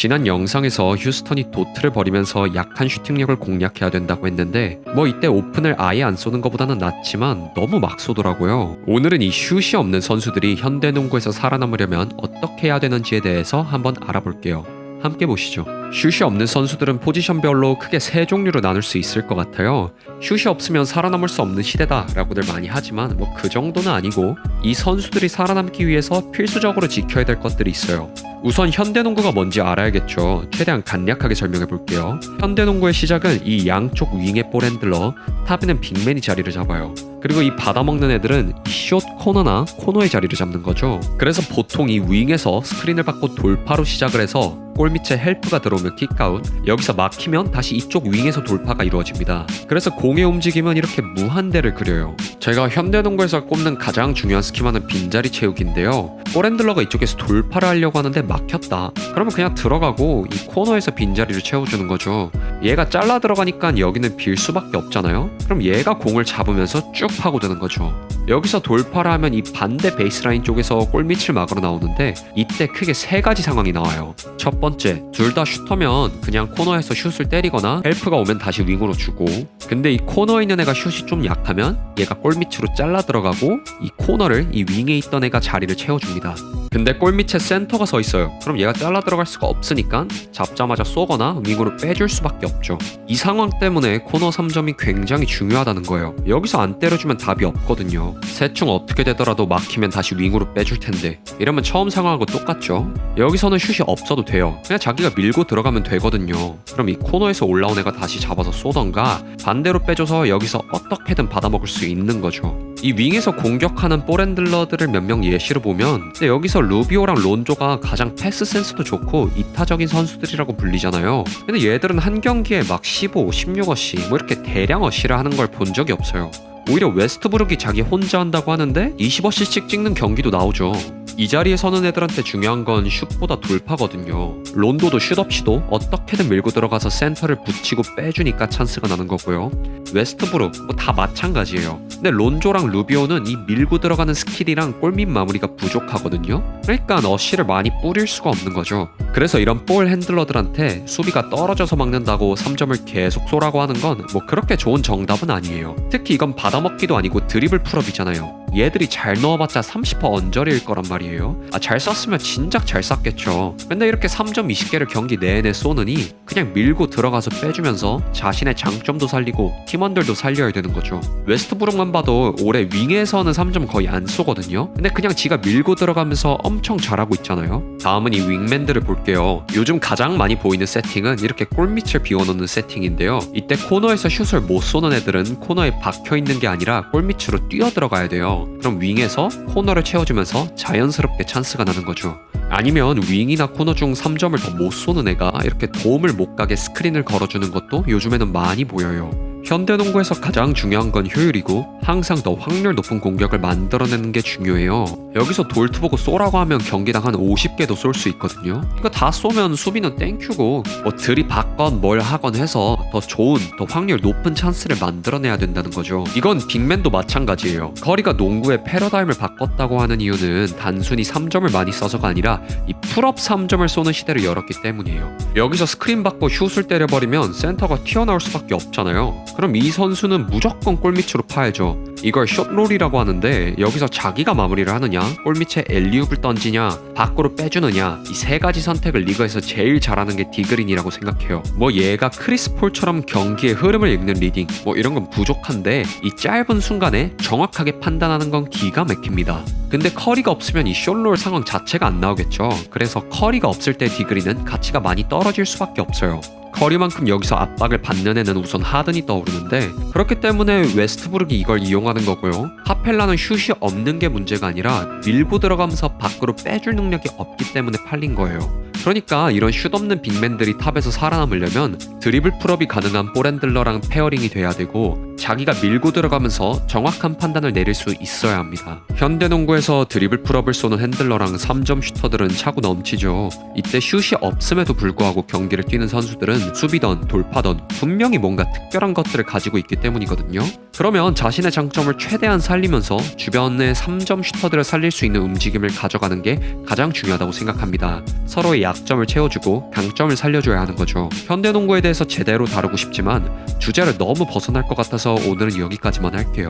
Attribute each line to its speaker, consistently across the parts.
Speaker 1: 지난 영상에서 휴스턴이 도트를 벌이면서 약한 슈팅력을 공략해야 된다고 했는데 이때 오픈을 아예 안 쏘는 것보다는 낫지만 너무 막 쏘더라고요. 오늘은 이 슛이 없는 선수들이 현대농구에서 살아남으려면 어떻게 해야 되는지에 대해서 한번 알아볼게요. 함께 보시죠. 슛이 없는 선수들은 포지션별로 크게 세 종류로 나눌 수 있을 것 같아요. 슛이 없으면 살아남을 수 없는 시대다 라고들 많이 하지만 그 정도는 아니고 이 선수들이 살아남기 위해서 필수적으로 지켜야 될 것들이 있어요. 우선 현대농구가 뭔지 알아야겠죠. 최대한 간략하게 설명해 볼게요. 현대농구의 시작은 이 양쪽 윙의 볼 핸들러, 탑에는 빅맨이 자리를 잡아요. 그리고 이 받아먹는 애들은 이 숏 코너나 코너의 자리를 잡는 거죠. 그래서 보통 이 윙에서 스크린을 받고 돌파로 시작을 해서 골 밑에 헬프가 들어오면 킥아웃, 여기서 막히면 다시 이쪽 윙에서 돌파가 이루어집니다. 그래서 공의 움직임은 이렇게 무한대를 그려요. 제가 현대농구에서 꼽는 가장 중요한 스키마는 빈자리 채우기인데요. 볼 핸들러가 이쪽에서 돌파를 하려고 하는데 막혔다. 그러면 그냥 들어가고 이 코너에서 빈자리를 채워주는 거죠. 얘가 잘라 들어가니까 여기는 빌 수밖에 없잖아요. 그럼 얘가 공을 잡으면서 쭉 파고드는 거죠. 여기서 돌파를 하면 이 반대 베이스라인 쪽에서 골밑을 막으러 나오는데 이때 크게 세 가지 상황이 나와요. 첫 번째, 둘 다 슈터면 그냥 코너에서 슛을 때리거나 헬프가 오면 다시 윙으로 주고, 근데 이 코너에 있는 애가 슛이 좀 약하면 얘가 골밑으로 잘라 들어가고 이 코너를 이 윙에 있던 애가 자리를 채워줍니다. 근데 골밑에 센터가 서 있어요. 그럼 얘가 잘라 들어갈 수가 없으니까 잡자마자 쏘거나 윙으로 빼줄 수밖에 없죠. 이 상황 때문에 코너 3점이 굉장히 중요하다는 거예요. 여기서 안 때려주면 답이 없거든요. 셋중 어떻게 되더라도 막히면 다시 윙으로 빼줄 텐데 이러면 처음 상황하고 똑같죠. 여기서는 슛이 없어도 돼요. 그냥 자기가 밀고 들어가면 되거든요. 그럼 이 코너에서 올라온 애가 다시 잡아서 쏘던가 반대로 빼줘서 여기서 어떻게든 받아먹을 수 있는 거죠. 이 윙에서 공격하는 볼 핸들러들을 몇 명 예시로 보면, 근데 여기서 루비오랑 론조가 가장 패스 센스도 좋고 이타적인 선수들이라고 불리잖아요. 근데 얘들은 한 경기에 막 15, 16어시 이렇게 대량 어시를 하는 걸 본 적이 없어요. 오히려 웨스트브룩이 자기 혼자 한다고 하는데 20어시씩 찍는 경기도 나오죠. 이 자리에 서는 애들한테 중요한 건 슛보다 돌파거든요. 론도도 슛 없이도 어떻게든 밀고 들어가서 센터를 붙이고 빼주니까 찬스가 나는 거고요. 웨스트브룩 다 마찬가지예요. 근데 론조랑 루비오는 이 밀고 들어가는 스킬이랑 골밑 마무리가 부족하거든요. 그러니까 어시를 많이 뿌릴 수가 없는 거죠. 그래서 이런 볼 핸들러들한테 수비가 떨어져서 막는다고 3점을 계속 쏘라고 하는 건 그렇게 좋은 정답은 아니에요. 특히 이건 받아먹기도 아니고 드리블 풀업이잖아요. 얘들이 잘 넣어봤자 30% 언저리일 거란 말이에요. 잘 쐈으면 진작 잘 쐈겠죠. 근데 이렇게 3점 20개를 경기 내내 쏘느니 그냥 밀고 들어가서 빼주면서 자신의 장점도 살리고 팀원들도 살려야 되는 거죠. 웨스트브룩만 봐도 올해 윙에서는 3점 거의 안 쏘거든요. 근데 그냥 지가 밀고 들어가면서 엄청 잘하고 있잖아요. 다음은 이 윙맨들을 볼게요. 요즘 가장 많이 보이는 세팅은 이렇게 골밑을 비워놓는 세팅인데요. 이때 코너에서 슛을 못 쏘는 애들은 코너에 박혀있는 게 아니라 골밑으로 뛰어 들어가야 돼요. 그럼 윙에서 코너를 채워주면서 자연스럽게 찬스가 나는 거죠. 아니면 윙이나 코너 중 3점을 더 못 쏘는 애가 이렇게 도움을 못 가게 스크린을 걸어주는 것도 요즘에는 많이 보여요. 현대농구에서 가장 중요한 건 효율이고 항상 더 확률 높은 공격을 만들어내는 게 중요해요. 여기서 돌트 보고 쏘라고 하면 경기당 한 50개도 쏠 수 있거든요. 이거 다 쏘면 수비는 땡큐고 들이받건 뭘 하건 해서 더 좋은, 더 확률 높은 찬스를 만들어내야 된다는 거죠. 이건 빅맨도 마찬가지예요. 커리가 농구의 패러다임을 바꿨다고 하는 이유는 단순히 3점을 많이 써서가 아니라 이 풀업 3점을 쏘는 시대를 열었기 때문이에요. 여기서 스크린 받고 슛을 때려버리면 센터가 튀어나올 수밖에 없잖아요. 그럼 이 선수는 무조건 골밑으로 파야죠. 이걸 숏롤이라고 하는데 여기서 자기가 마무리를 하느냐, 골밑에 엘리웁을 던지냐, 밖으로 빼주느냐, 이 세 가지 선택을 리그에서 제일 잘하는 게 디그린이라고 생각해요. 얘가 크리스 폴처럼 경기의 흐름을 읽는 리딩 이런 건 부족한데 이 짧은 순간에 정확하게 판단하는 건 기가 막힙니다. 근데 커리가 없으면 이 숏롤 상황 자체가 안 나오겠죠. 그래서 커리가 없을 때 디그린은 가치가 많이 떨어질 수밖에 없어요. 커리만큼 여기서 압박을 받는 애는 우선 하든이 떠오르는데 그렇기 때문에 웨스트브룩이 이걸 이용하는 거고요. 카펠라는 슛이 없는 게 문제가 아니라 밀고 들어가면서 밖으로 빼줄 능력이 없기 때문에 팔린 거예요. 그러니까 이런 슛 없는 빅맨들이 탑에서 살아남으려면 드리블 풀업이 가능한 볼 핸들러랑 페어링이 돼야 되고 자기가 밀고 들어가면서 정확한 판단을 내릴 수 있어야 합니다. 현대농구에서 드리블 풀업을 쏘는 핸들러랑 3점 슈터들은 차고 넘치죠. 이때 슛이 없음에도 불구하고 경기를 뛰는 선수들은 수비던 돌파던 분명히 뭔가 특별한 것들을 가지고 있기 때문이거든요. 그러면 자신의 장점을 최대한 살리면서 주변의 3점 슈터들을 살릴 수 있는 움직임을 가져가는 게 가장 중요하다고 생각합니다. 서로의 약점을 채워주고 강점을 살려줘야 하는 거죠. 현대농구에 대해서 제대로 다루고 싶지만 주제를 너무 벗어날 것 같아서 오늘은 여기까지만 할게요.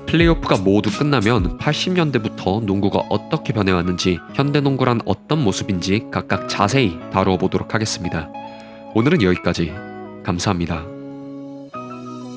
Speaker 1: 플레이오프가 모두 끝나면 80년대부터 농구가 어떻게 변해왔는지, 현대농구란 어떤 모습인지 각각 자세히 다루어 보도록 하겠습니다. 오늘은 여기까지. 감사합니다.